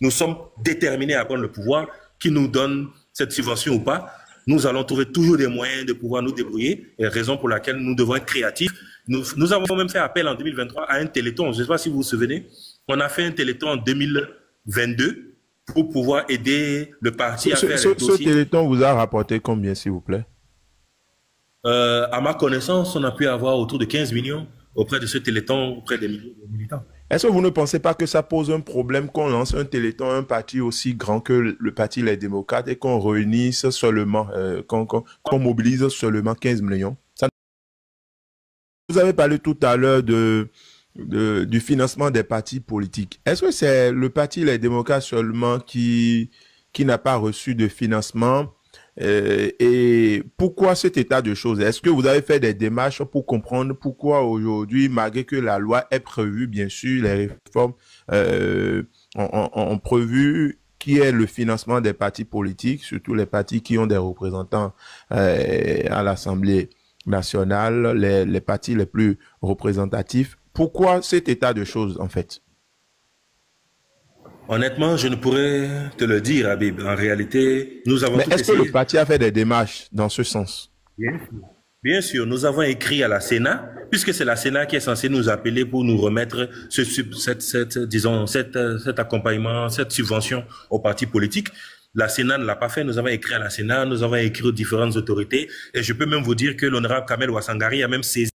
Nous sommes déterminés à prendre le pouvoir, qui nous donne cette subvention ou pas. Nous allons trouver toujours des moyens de pouvoir nous débrouiller, et raison pour laquelle nous devons être créatifs. Nous avons même fait appel en 2023 à un téléthon. Je ne sais pas si vous vous souvenez. On a fait un téléthon en 2022 pour pouvoir aider le parti à faire les Ce dossiers. téléthon vous a rapporté combien, s'il vous plaît? À ma connaissance, on a pu avoir autour de 15 millions auprès de ce téléthon, auprès des militants. Est-ce que vous ne pensez pas que ça pose un problème qu'on lance un téléthon, un parti aussi grand que le parti Les Démocrates et qu'on réunisse seulement, qu'on mobilise seulement 15 millions? Vous avez parlé tout à l'heure du financement des partis politiques. Est-ce que c'est le parti Les Démocrates seulement qui n'a pas reçu de financement? Et pourquoi cet état de choses? Est-ce que vous avez fait des démarches pour comprendre pourquoi aujourd'hui, malgré que la loi est prévue, bien sûr, les réformes ont prévu qui est le financement des partis politiques, surtout les partis qui ont des représentants à l'Assemblée nationale, les partis les plus représentatifs. Pourquoi cet état de choses, en fait? Honnêtement, je ne pourrais te le dire, Habib. En réalité, nous avons Mais tout est-ce que le essayé. parti a fait des démarches dans ce sens? Bien sûr. Bien sûr, nous avons écrit à la Sénat, puisque c'est la Sénat qui est censée nous appeler pour nous remettre cet accompagnement, cette subvention aux partis politiques. La Sénat ne l'a pas fait. Nous avons écrit à la Sénat, nous avons écrit aux différentes autorités. Et je peux même vous dire que l'honorable Kamel Ouassangari a même saisi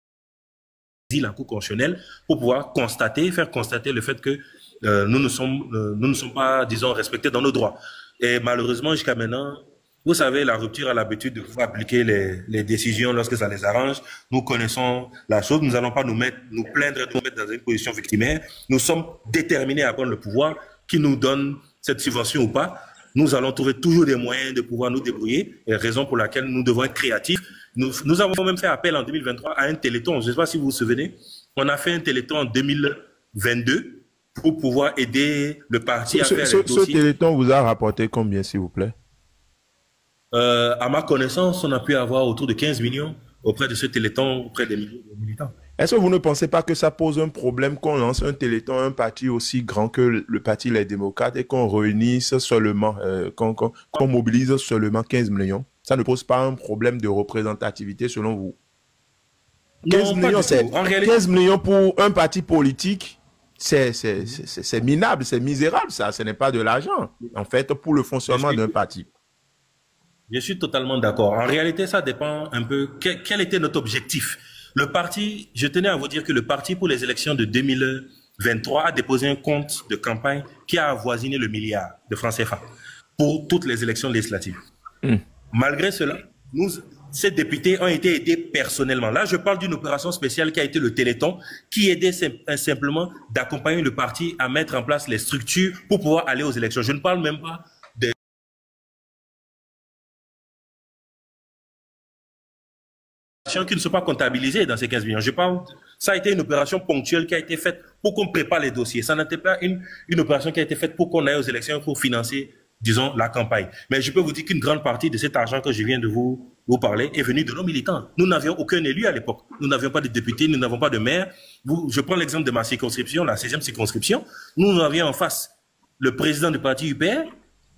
la Cour constitutionnelle pour pouvoir faire constater le fait que nous ne sommes pas, disons, respectés dans nos droits. Et malheureusement, jusqu'à maintenant, vous savez, la rupture a l'habitude de pouvoir appliquer les décisions lorsque ça les arrange. Nous connaissons la chose. Nous n'allons pas nous plaindre, nous mettre dans une position victimaire. Nous sommes déterminés à prendre le pouvoir, qui nous donne cette subvention ou pas. Nous allons trouver toujours des moyens de pouvoir nous débrouiller, et raison pour laquelle nous devons être créatifs. Nous avons même fait appel en 2023 à un téléthon. Je ne sais pas si vous vous souvenez. On a fait un téléthon en 2022 pour pouvoir aider le parti à faire les Ce dossiers. téléthon vous a rapporté combien, s'il vous plaît? À ma connaissance, on a pu avoir autour de 15 millions auprès de ce téléthon, auprès des militants. Est-ce que vous ne pensez pas que ça pose un problème qu'on lance un téléthon, un parti aussi grand que le parti Les Démocrates et qu'on réunisse seulement, qu'on mobilise seulement 15 millions? Ça ne pose pas un problème de représentativité selon vous? 15 Non, pas millions, du c'est tout. En réalité, 15 millions pour un parti politique, c'est minable, c'est misérable, ça. Ce n'est pas de l'argent, en fait, pour le je fonctionnement suis, d'un parti. je suis totalement d'accord. En réalité, ça dépend un peu quel était notre objectif. Le parti, je tenais à vous dire que le parti pour les élections de 2023 a déposé un compte de campagne qui a avoisiné le milliard de francs CFA pour toutes les élections législatives. Hmm. Malgré cela, ces députés ont été aidés personnellement. Là, je parle d'une opération spéciale qui a été le Téléthon, qui aidait simplement d'accompagner le parti à mettre en place les structures pour pouvoir aller aux élections. Je ne parle même pas des qui ne sont pas comptabilisées dans ces 15 millions. Je parle, ça a été une opération ponctuelle qui a été faite pour qu'on prépare les dossiers. Ça n'était pas une opération qui a été faite pour qu'on aille aux élections pour financer, disons, la campagne. Mais je peux vous dire qu'une grande partie de cet argent que je viens de vous parler est venue de nos militants. Nous n'avions aucun élu à l'époque. Nous n'avions pas de députés, nous n'avons pas de maire. Je prends l'exemple de ma circonscription, la 16e circonscription. Nous avions en face le président du parti UPR.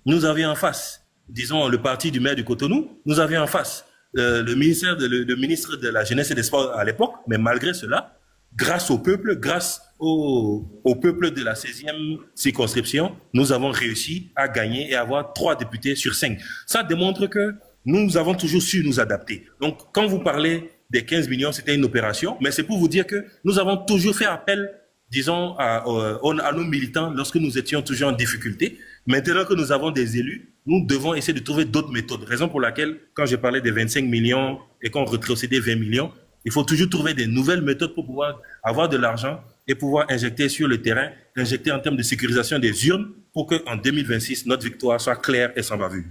Nous avions en face, disons, le parti du maire du Cotonou. Nous avions en face le ministre de la Jeunesse et des Sports à l'époque. Mais malgré cela, grâce au peuple, grâce au peuple de la 16e circonscription, nous avons réussi à gagner et avoir 3 députés sur 5. Ça démontre que nous avons toujours su nous adapter. Donc, quand vous parlez des 15 millions, c'était une opération, mais c'est pour vous dire que nous avons toujours fait appel, disons, à nos militants lorsque nous étions toujours en difficulté. Maintenant que nous avons des élus, nous devons essayer de trouver d'autres méthodes. Raison pour laquelle, quand je parlais des 25 millions et qu'on retrocédait 20 millions, il faut toujours trouver des nouvelles méthodes pour pouvoir avoir de l'argent et pouvoir injecter sur le terrain, injecter en termes de sécurisation des urnes pour qu'en 2026, notre victoire soit claire et sans bavure.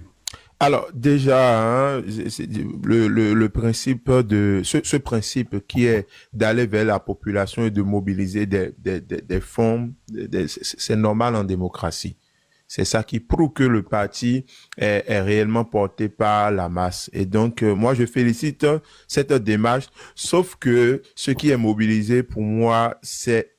Alors déjà, hein, le principe de ce principe qui est d'aller vers la population et de mobiliser des fonds, c'est normal en démocratie. C'est ça qui prouve que le parti est réellement porté par la masse. Et donc, moi, je félicite cette démarche, sauf que ce qui est mobilisé, pour moi, c'est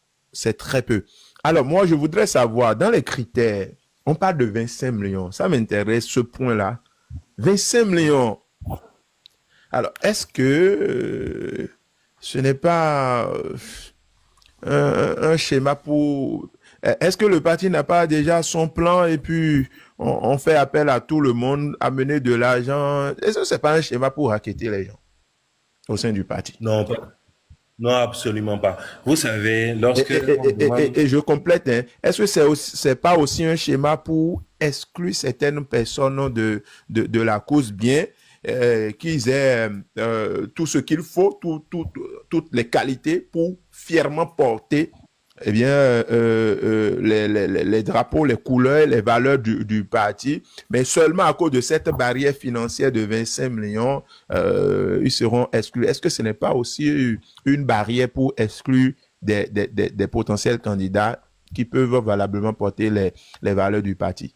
très peu. Alors, moi, je voudrais savoir, dans les critères On parle de 25 millions. Ça m'intéresse, ce point-là. 25 millions. Alors, est-ce que ce n'est pas un schéma pour... Est-ce que le parti n'a pas déjà son plan et puis on fait appel à tout le monde à mener de l'argent? Est-ce que ce n'est pas un schéma pour racketter les gens au sein du parti? Non, non, absolument pas. Vous savez, Et, lorsque et- on demande... et je complète, hein. Est-ce que c'est pas aussi un schéma pour exclure certaines personnes de la cause bien, qu'ils aient tout ce qu'il faut, toutes les qualités pour fièrement porter eh bien, les drapeaux, les couleurs, les valeurs du parti, mais seulement à cause de cette barrière financière de 25 millions, ils seront exclus. Est-ce que ce n'est pas aussi une barrière pour exclure des potentiels candidats qui peuvent valablement porter les valeurs du parti?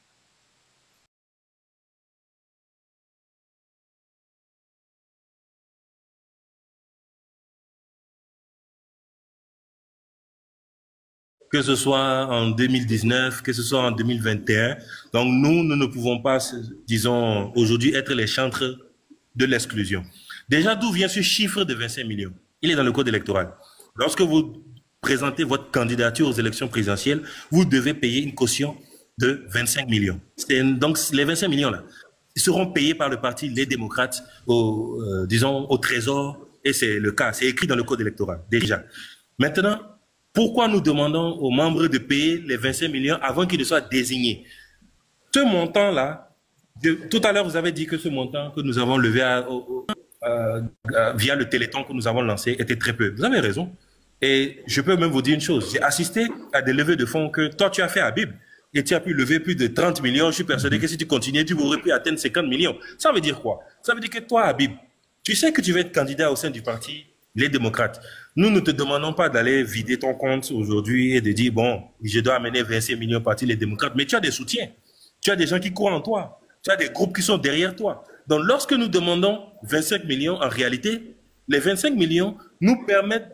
Que ce soit en 2019, que ce soit en 2021. Donc nous ne pouvons pas, disons, aujourd'hui être les chantres de l'exclusion. Déjà, d'où vient ce chiffre de 25 millions? Il est dans le code électoral. Lorsque vous présentez votre candidature aux élections présidentielles, vous devez payer une caution de 25 millions. Donc les 25 millions là, ils seront payés par le parti Les Démocrates disons, au Trésor, et c'est le cas, c'est écrit dans le code électoral, déjà. Maintenant, pourquoi nous demandons aux membres de payer les 25 millions avant qu'ils ne soient désignés? Ce montant-là, tout à l'heure, vous avez dit que ce montant que nous avons levé via le Téléthon que nous avons lancé était très peu. Vous avez raison. Et je peux même vous dire une chose. J'ai assisté à des levées de fonds que toi, tu as fait à Bib. Et tu as pu lever plus de 30 millions. Je suis persuadé que si tu continuais, tu aurais pu atteindre 50 millions. Ça veut dire quoi? Ça veut dire que toi, Habib, tu sais que tu vas être candidat au sein du parti Les Démocrates. Nous ne te demandons pas d'aller vider ton compte aujourd'hui et de dire, bon, je dois amener 25 millions au parti Les Démocrates. Mais tu as des soutiens. Tu as des gens qui croient en toi. Tu as des groupes qui sont derrière toi. Donc, lorsque nous demandons 25 millions, en réalité, les 25 millions nous permettent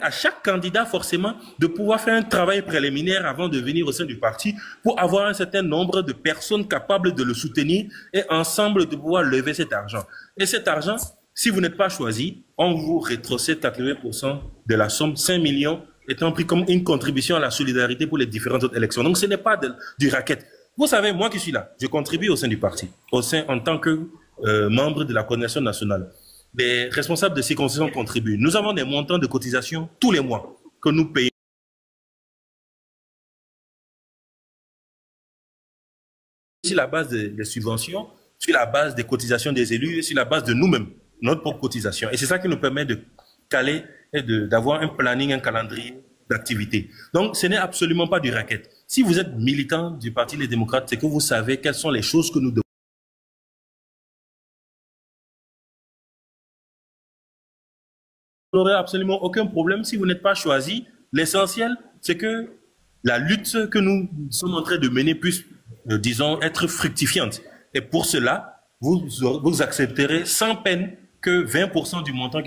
à chaque candidat forcément de pouvoir faire un travail préliminaire avant de venir au sein du parti pour avoir un certain nombre de personnes capables de le soutenir et ensemble de pouvoir lever cet argent. Et cet argent, si vous n'êtes pas choisi, on vous rétrocède 80% de la somme, 5 millions étant pris comme une contribution à la solidarité pour les différentes autres élections. Donc ce n'est pas du racket. Vous savez, moi qui suis là, je contribue au sein du parti, en tant que membre de la coordination nationale. Les responsables de circonscription contribuent. Nous avons des montants de cotisation tous les mois que nous payons sur la base des subventions, sur la base des cotisations des élus et sur la base de nous-mêmes, notre propre cotisation. Et c'est ça qui nous permet de caler et d'avoir un planning, un calendrier d'activité. Donc, ce n'est absolument pas du racket. Si vous êtes militant du Parti Les Démocrates, c'est que vous savez quelles sont les choses que nous devons. Vous n'aurez absolument aucun problème si vous n'êtes pas choisi. L'essentiel, c'est que la lutte que nous sommes en train de mener puisse, disons, être fructifiante. Et pour cela, vous accepterez sans peine que 20% du montant